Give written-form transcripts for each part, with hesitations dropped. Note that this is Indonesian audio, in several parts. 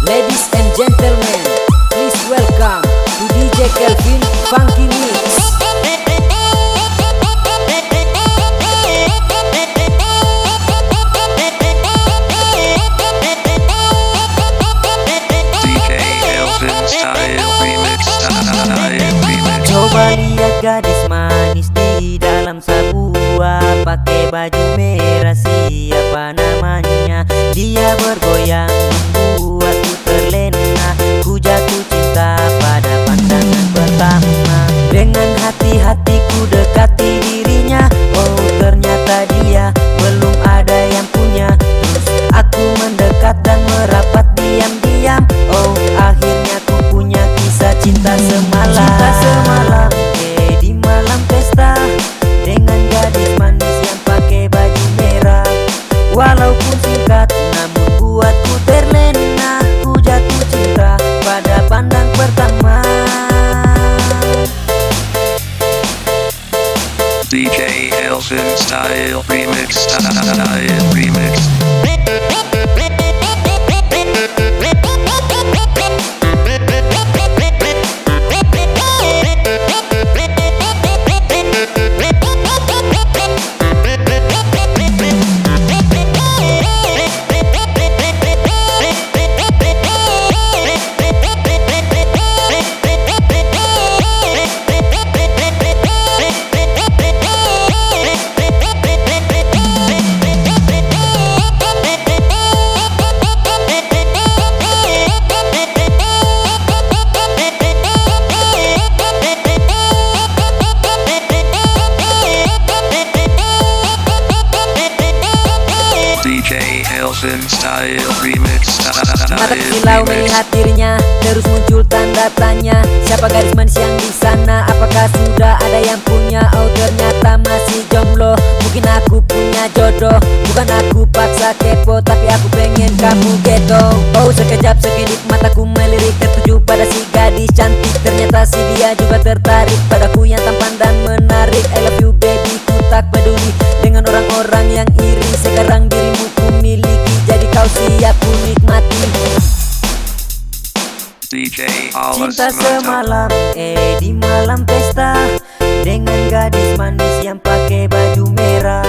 Ladies and gentlemen, please welcome to DJ Kelvin Funky Mix. Coba lihat gadis manis di dalam sebuah pakai baju merah, siapa namanya? Dia bergoyang membuatku terlena. Ku jatuh cinta pada pandangan pertama. Dengan hati-hatiku dekati dirinya. Oh, ternyata dia belum ada yang punya. Terus aku mendekat dan merapat diam-diam. Oh, akhirnya ku punya kisah cinta semalam. Cinta semalam, di malam pesta dengan gadis manis yang pakai baju merah. Walaupun singkat, namun buatku terlena. Ku jatuh cinta pada pandang pertama. DJ Elvin Style Remix, Style Remix. Style Remix, Mata silau melihat dirinya, terus muncul tanda tanya. Siapa gadis manis yang di sana? Apakah sudah ada yang punya? Oh, ternyata masih jomblo. Mungkin aku punya jodoh. Bukan aku paksa kepo, tapi aku pengen kamu geto. Oh, sekejap sekedip mataku melirik, tertuju pada si gadis cantik. Ternyata si dia juga tertarik padaku yang tampan dan menarik. I love you baby, ku tak peduli dengan orang-orang yang iri. Sekarang dirimu ku miliki, jadi kau siap ku nikmati. DJ Cinta semalam, di malam pesta dengan gadis manis yang pakai baju merah.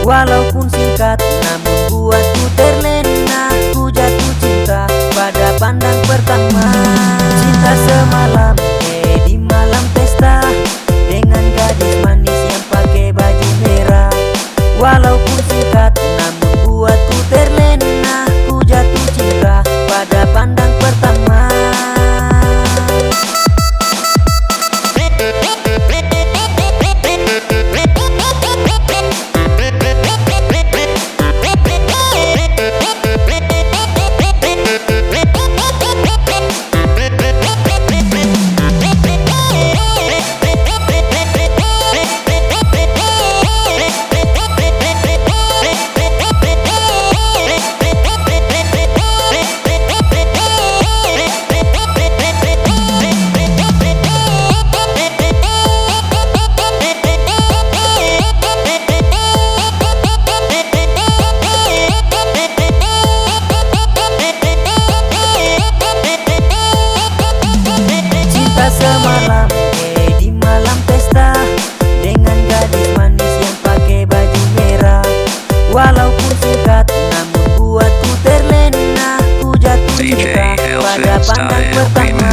Walaupun singkat, namun buatku terlena. Ku jatuh cinta pada pandang pertama. Cinta semalam, di malam pesta dengan gadis manis yang pakai baju merah. Walaupun singkat, namun buatku terlena. Ku jatuh cinta pada pandang pertama. Semalam, di malam pesta dengan gadis manis yang pakai baju merah. Walaupun singkat, namun buatku terlena. Ku jatuh cinta pada pandang pertama.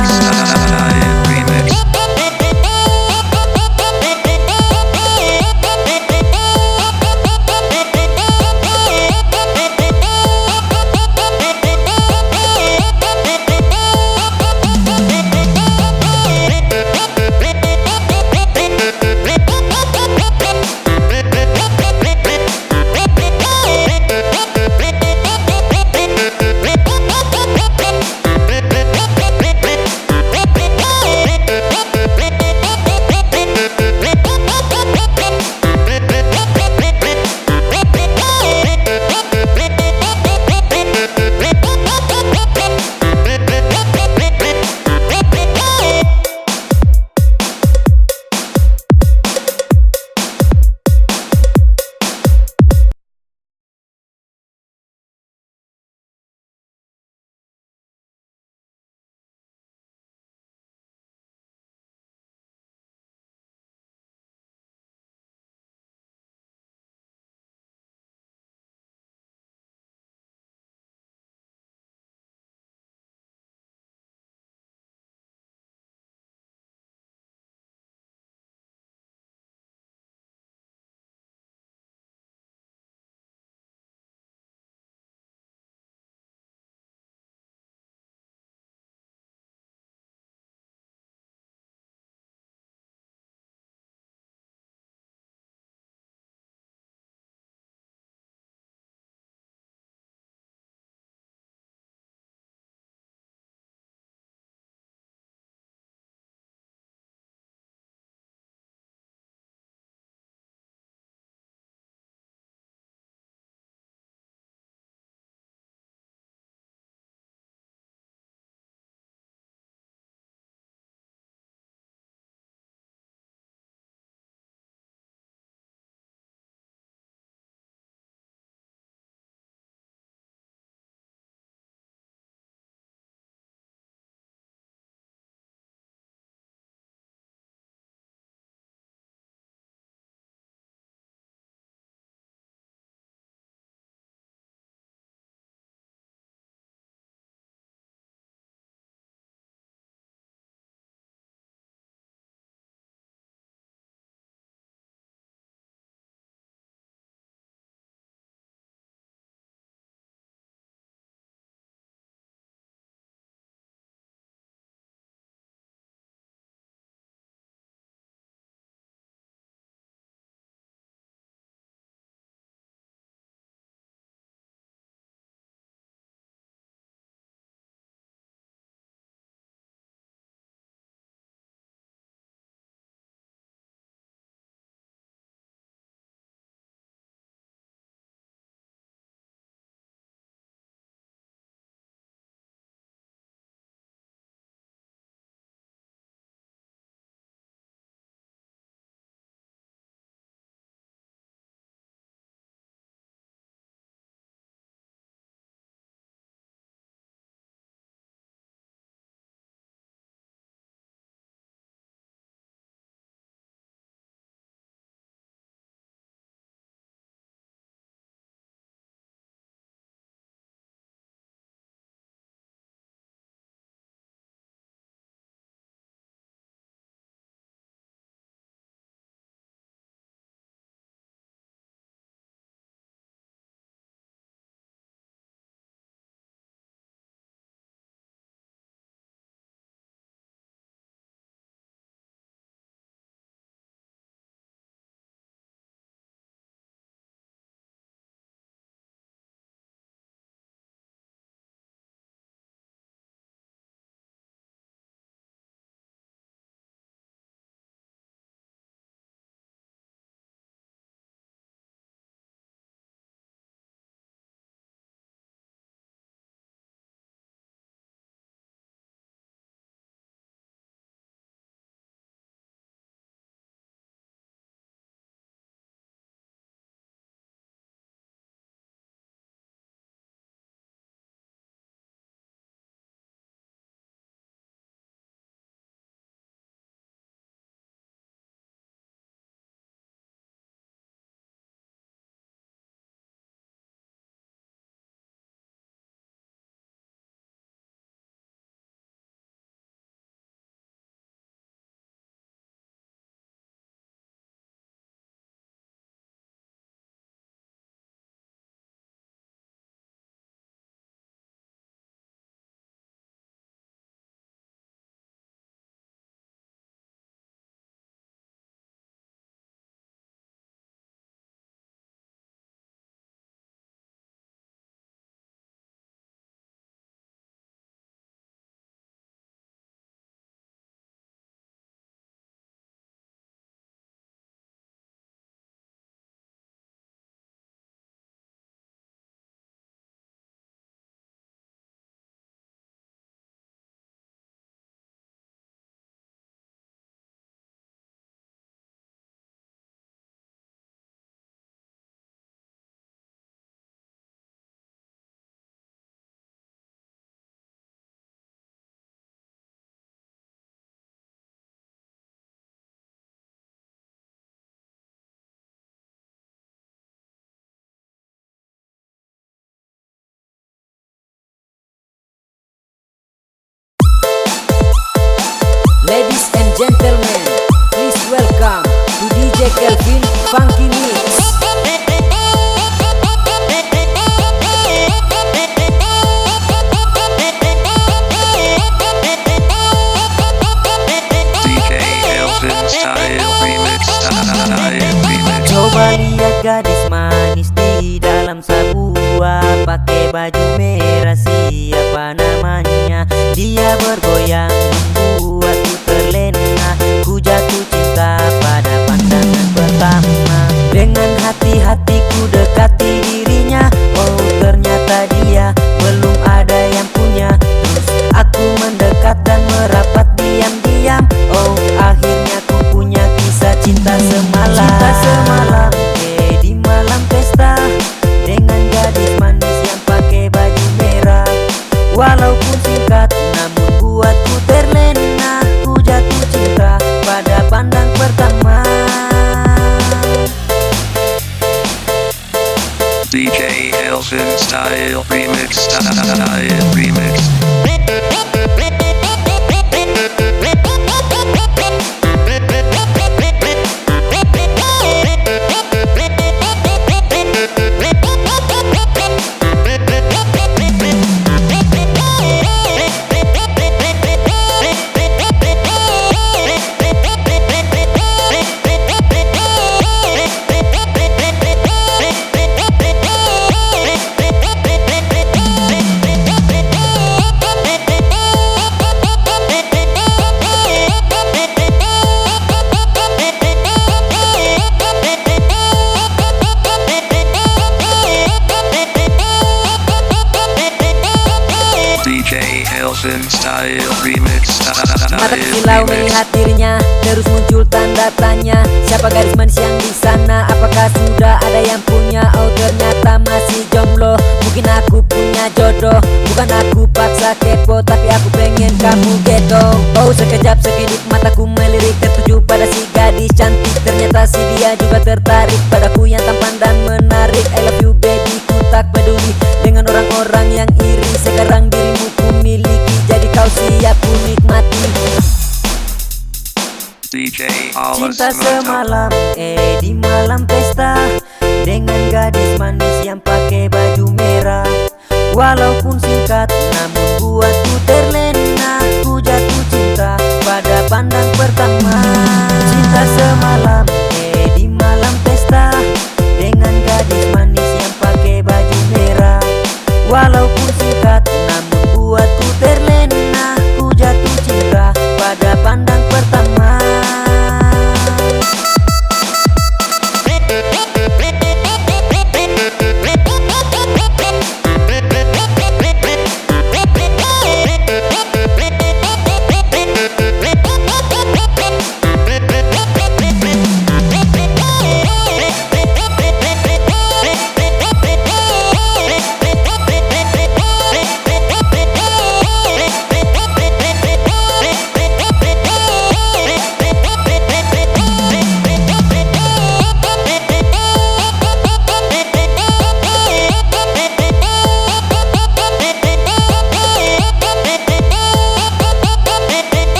and gentlemen, please welcome to DJ Kelvin Funky Mix. DJ Elson Style Remix. Style Remix. Coba lihat gadis manis di dalam sebuah pakai baju merah, siapa namanya? Dia bergoyang membuatku terlena. Ku jatuh cinta pada pandangan pertama. Dengan hati-hatiku dekati dirinya. Oh ternyata dia belum ada yang punya. Terus aku mendekat dan merapat diam-diam. Oh akhirnya ku punya kisah cinta semalam. Cinta semalam, di malam pesta dengan gadis manis yang pakai baju merah. Walaupun singkat namun buatku terlena. Ku jatuh cinta pada pandang pertama. DJ Elson Style Remix. Style Remix. DJ Elson Style Remix. Mata Style silau Remix. melihat dirinya, terus muncul tanda tanya. Siapa gadis manis yang di sana? Apakah sudah ada yang punya? Oh ternyata masih jomblo. Mungkin aku punya jodoh. Bukan aku paksa kepo, tapi aku pengen kamu gedong. Oh sekejap sekedip mataku melirik tertuju pada si gadis cantik. Ternyata si dia juga tertarik padaku yang tampan dan menarik. I love you baby, ku tak peduli dengan orang-orang yang iri. Sekarang dirimu ku miliki, jadi kau siap ku nikmati. DJ Alice Cinta semalam, di malam pesta dengan gadis manis yang pakai baju merah. Walaupun singkat namun buatku terlena. Ku jatuh cinta pada pandang pertama. Cinta semalam, di malam pesta dengan gadis manis yang pakai baju merah. Walaupun singkat namun buatku terlena. Ku jatuh cinta pada pandang pertama.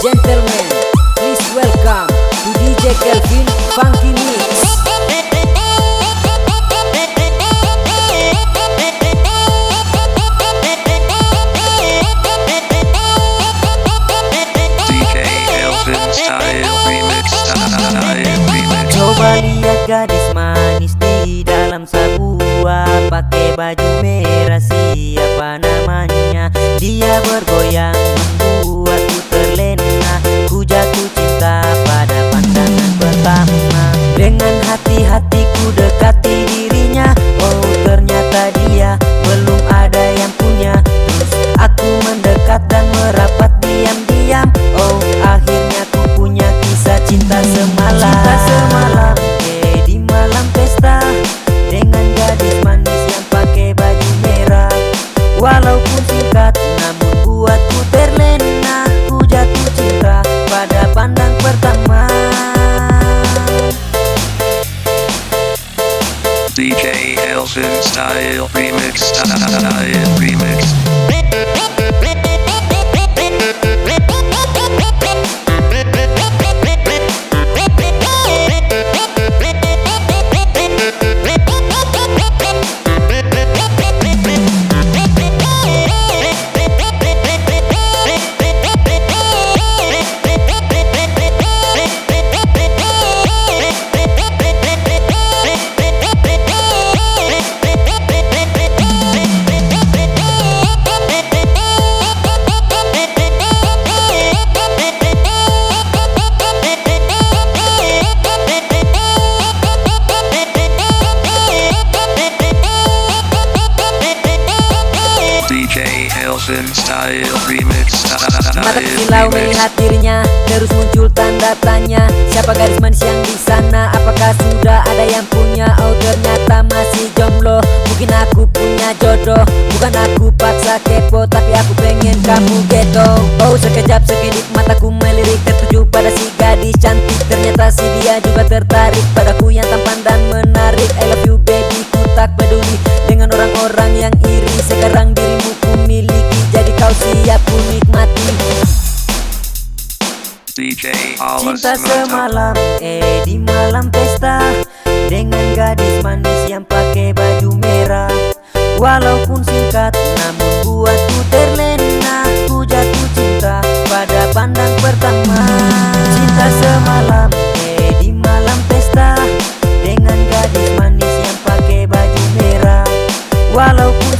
gentlemen, please welcome to DJ Kelvin Funky Mix. DJ Elvin Style Remix. Style Remix. Coba lihat gadis manis di dalam sebuah pakai baju merah, siapa namanya? Dia bergoyang membuatku terlena. Ku jatuh cinta pada pandangan pertama. Dengan hati-hatiku dekati dirinya. Oh ternyata dia belum ada yang punya. Terus aku mendekat dan merapat diam-diam. Oh akhirnya ku punya kisah cinta semalam. Cinta semalam di malam pesta dengan gadis manis yang pakai baju merah. Walaupun singkat namun buatku terlena. Ku jatuh cinta pada pandang pertama. DJ Elvin Style Remix. Style Remix. DJ Elvin Style Remix. Mata Style silau Remix. melihat dirinya, terus muncul tanda tanya. Siapa gadis manis yang di sana? Apakah sudah ada yang punya? Oh ternyata masih jomblo. Mungkin aku punya jodoh. Bukan aku paksa kepo, tapi aku pengen kamu geto. Oh sekejap sekedip mataku melirik, tertuju pada si gadis cantik. Ternyata si dia juga tertarik padaku yang tampan dan menarik. I love you baby, ku tak peduli dengan orang-orang yang iri. Sekarang dirimu ku miliki, jadi kau siap ku nikmati. DJ Alice Cinta semalam di malam pesta dengan gadis manis yang pakai baju merah. Walaupun singkat namun buatku terlena. Ku jatuh cinta pada pandang pertama. Cinta semalam di malam pesta dengan gadis manis yang pakai baju merah. Walaupun